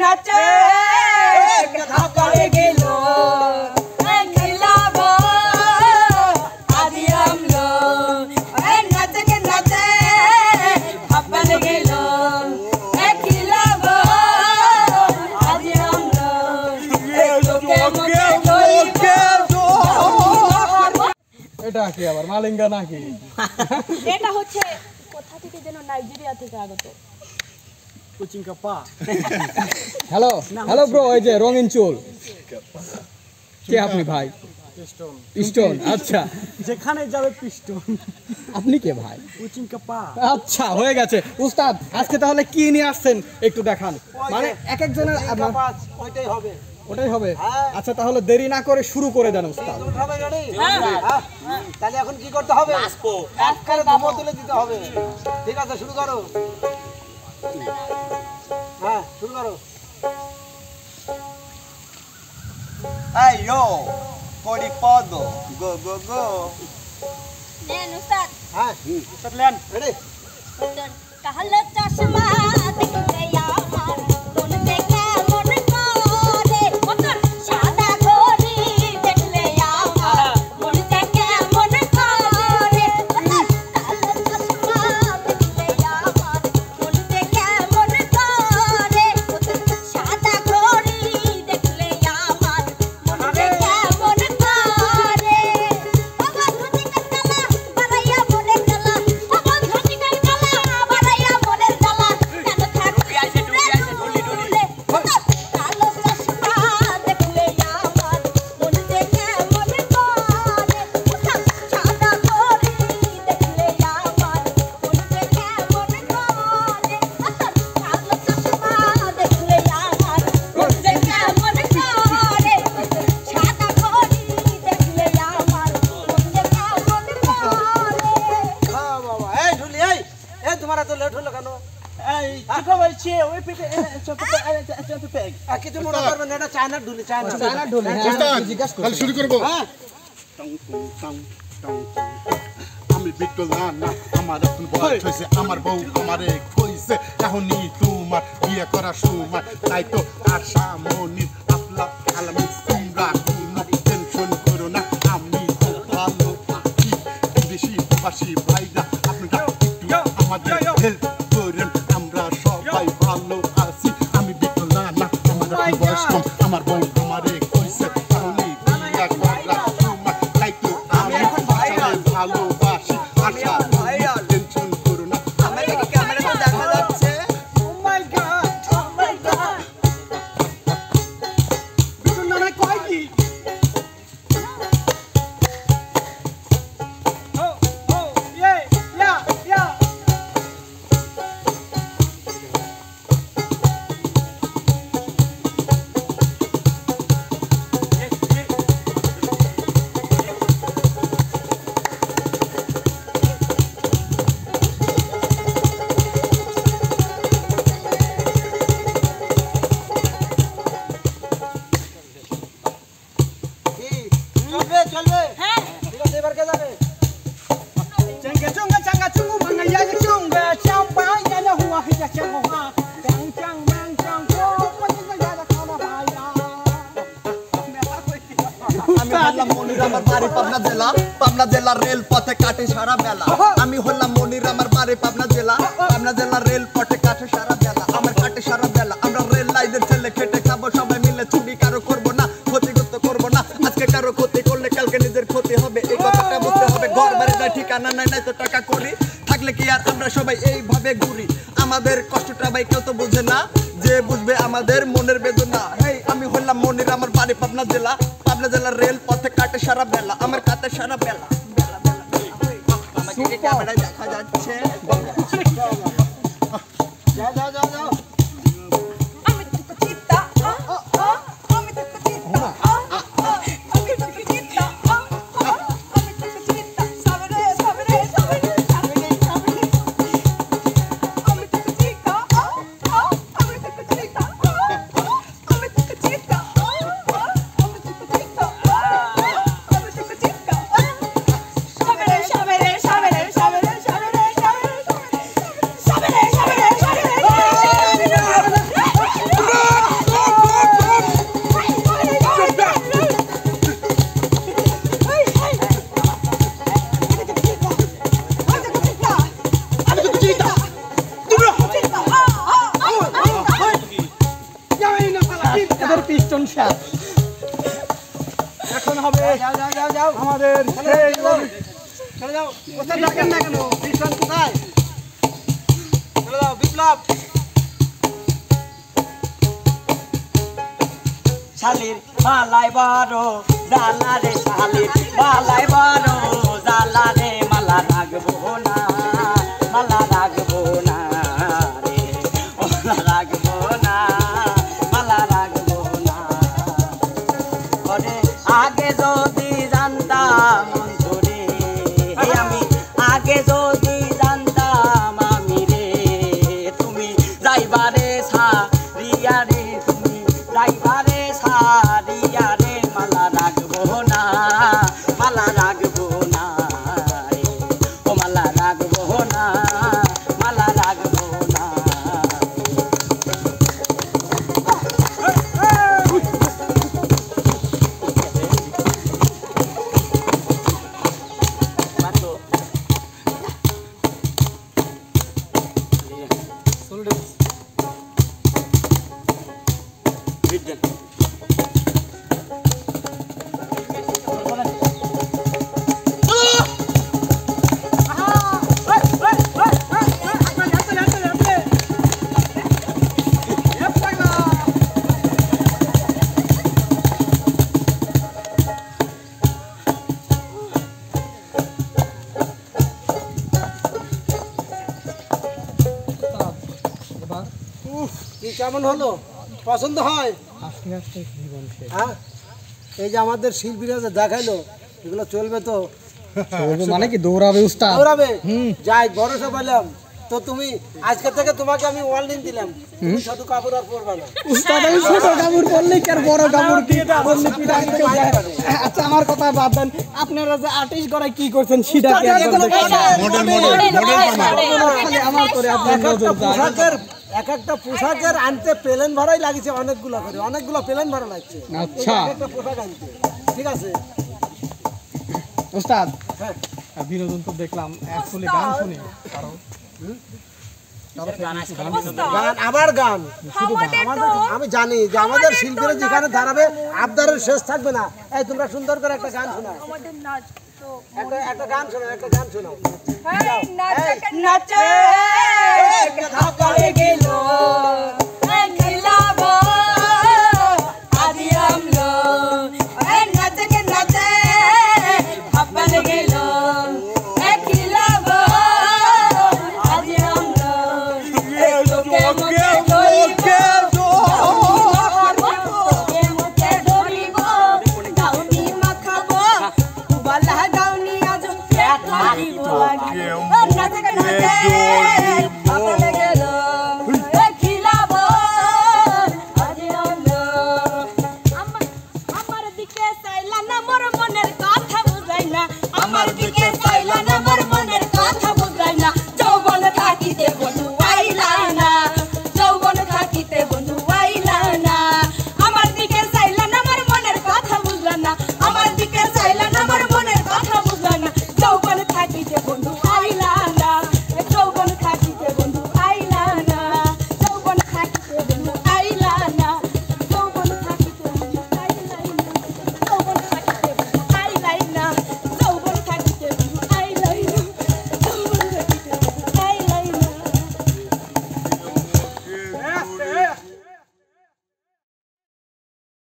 নাচে ধাকালে গেল খিলাবো আদি আমলো নাচে নাচে ধাকালে গেল খিলাবো আদি আমলো এটা কি আবার মালিঙ্গা নাকি? এটা হচ্ছে কোথা থেকে যেন নাইজেরিয়া থেকে আগত কুচিঙ্কা পা। হ্যালো হ্যালো ব্রো, এই যে রঙিন চুল কে আপনি ভাই? পিস্টন। আচ্ছা, যেখানে যাবে পিস্টন। আপনি কে ভাই? কুচিঙ্কা পা। আচ্ছা হয়ে গেছে উস্তাদ, আজকে তাহলে কি নিয়ে আসছেন একটু দেখান। মানে এক একজনের ওইটাই হবে। ওটাই হবে। আচ্ছা তাহলে দেরি না করে শুরু করে দেন উস্তাদ। তাহলে এখন কি করতে হবে? ধুমো তুলে দিতে হবে। ঠিক আছে, শুরু করো। হ্যাঁ শুরু করো। Hey yo, Podipodo, go go go. নেন উস্তাদ। হ্যাঁ উস্তাদ লেন। রেডি? কালো চশমা দেখতে আমার মন দেখে মন করে মতন সাদা ঘড়ি দেখলে আমার মন দেখে মন করে মতন কালো চশমা দেখলে আমার মন দেখে মন করে মতন সাদা ঘড়ি দেখলে আমার মন দেখে মন করে বাবা ধুতি কালা বাড়াইয়া মনে কালা বাবা ধুতি কালা বাড়াইয়া মনে কালা কেন থাকবি আসে ঢুলি কালো চশমা দেখলে আমার মন দেখে মন করে মতন সাদা ঘড়ি দেখলে আমার মন দেখে মন করে মতন কালো চশমা দেখলে আমার মন দেখে মন করে সাদা ঘড়ি দেখলে আমার মন দেখে মন করে হ্যাঁ বাবা। এই ঢুলি, এই তোমার এত লেট হলো কেন? কিছু মনে করবেন না, এটা চায়নার ঢুলি। চায়নার ঢোল, হ্যাঁ, আমি জিজ্ঞাসা করছি। তাহলে শুরু করবো। হ্যাঁ আমি বিট্টল না, আমার এখন বয়স হয়েছে, আমার বউ আমারে কইছে এখনই তোমার বিয়ে করার সময়। তাই তো আশা মনির আপলা আলামি তোমরা কোনো টেনশন করো না, আমি তো ভালো আছি। বেশি বাসি ভাইরা আপনারা একটু আমাদের হেল্প করেন, আমরা সবাই ভালো আছি। আমি বিট্টল না, আমার এখন বয়স কম, আমার বউ আমারে কইছে এখনই বিয়ে করার সময়। তাই তো আমি এখন ভালোবাসি। আশা টেনশন করো না। আমাকে ক্যামেরাতে দেখা যাচ্ছে। ও মাই গড, ও মাই গড। বিটুল নানা কয় কি? ও ও ইয়া চলবে। হ্যাঁ ঠিক আছে, এবার কে যাবে? চঙ্গে চঙ্গে চাঙ্গা চুঙ্গু ভাঙা ইয়াগে চঙ্গে চাম্পা ইয়ানা হুয়া হিয়া চাঙ্গো হা চাং চাং ম্যাং চাং কো পতিগো ইয়াদা খানা ভাইয়া। আমি হলাম মনির, আমার বাড়ি পাবনা জেলা, পাবনা জেলার রেল পথে কাটে সারা বেলা। আমি হলাম মনির, আমার বাড়ি পাবনা জেলা, পাবনা জেলার রেল পথে কাটে সারা বেলা। আমার কাটে সারা বেলা, আমরা রেল লাইনের ছেলে খেটে খাবো সবাই মিলে, চুরি কারো করবো না, ক্ষতিগ্রস্ত করবো না। আজকে কারো ক্ষতি করলে কালকে নিজের ক্ষতি হবে, এই কথাটা বুঝতে হবে। ঘর বাড়ি নাই, ঠিকানা নাই, নাই তো টাকা করি থাকলে কি আর আমরা সবাই এইভাবে ঘুরি? আমাদের কষ্টটা ভাই কেউ তো বুঝে না, যে বুঝবে আমাদের মনের বেদনা। হেই আমি হলাম মনির, আমার বাড়ি পাবনা জেলা, পাবনা জেলার রেল পথে কাটে সারা বেলা। আমার কাটে সারা বেলা বেলা বেলা বেলা। আমাকে কি ক্যামেরায় দেখা যাচ্ছে? যাও। আমি তো চিত্তা আমি তো চিত্তা আমি তো চিত্তা আমি তো চিত্তা সাবরে সাবরে সাবরে সাবরে সাবরে আমি তো চিত্তা আমি তো চিত্তা আমি তো চিত্তা আমি তো চিত্তা আমি তো চিত্তা সাবরে সাবরে সাবরে সাবরে সাবরে পিস্টন শেষ। এখন হবে যাও যাও যাও যাও আমাদের সেই চলে যাও ওস্তাদ ডাকেন না কেন পিছন কোথায় চলে যাও বিপ্লব শালির মালাই বড় জালা রে শালির মালাই বড় জালা রে মালা রাখবো না রে মালা রাখবো না ওরে আগে যদি জানতাম অন্তরে আমি আগে যদি জানতাম আমি রে তুমি যাইবারে সারিয়া রে তুমি যাইবারে সারিয়া রে মালা রাখবো না রে ও মালা রাখবো না কি কেমন হলো পছন্দ হয় আস্তে আস্তে জীবন শেষ। হ্যাঁ এই যে আমাদের শিল্পীরা যে দেখাইলো এগুলো চলবে তো চলবে মানে কি দৌড়াবে উস্তাদ? দৌড়াবে যাই ভরসা পেলাম তো তুমি আজকে থেকে তোমাকে আমি ওয়ার্নিং দিলাম তুমি ছোট কাপড় আর পরবে না উস্তাদ আমি ছোট কাপড় পরলে কি আর বড় কাপড় কি পরলে কি রাখতে যায়? আচ্ছা আমার কথা বাদ দেন, আপনারা যে আর্টিস্ট করায় কি করছেন সেটা কি একদম আমার করে আপনার নজর যায়। এক একটা পোশাকের আনতে প্লেন ভাড়াই লাগছে অনেকগুলো করে অনেকগুলো প্লেন ভাড়া লাগছে আচ্ছা একটা পোশাক আনতে ঠিক আছে উস্তাদ হ্যাঁ বিনোদন তো দেখলাম অ্যাকচুয়ালি গান শুনি কারো গান আবার গান আমি জানি যে আমাদের শিল্পীরা যেখানে দাঁড়াবে আবদারের শেষ থাকবে না। এই তোমরা সুন্দর করে একটা গান শোনাও আমাদের নাচ তো একটা গান শোনাও একটা গান শোনাও নাচে গেল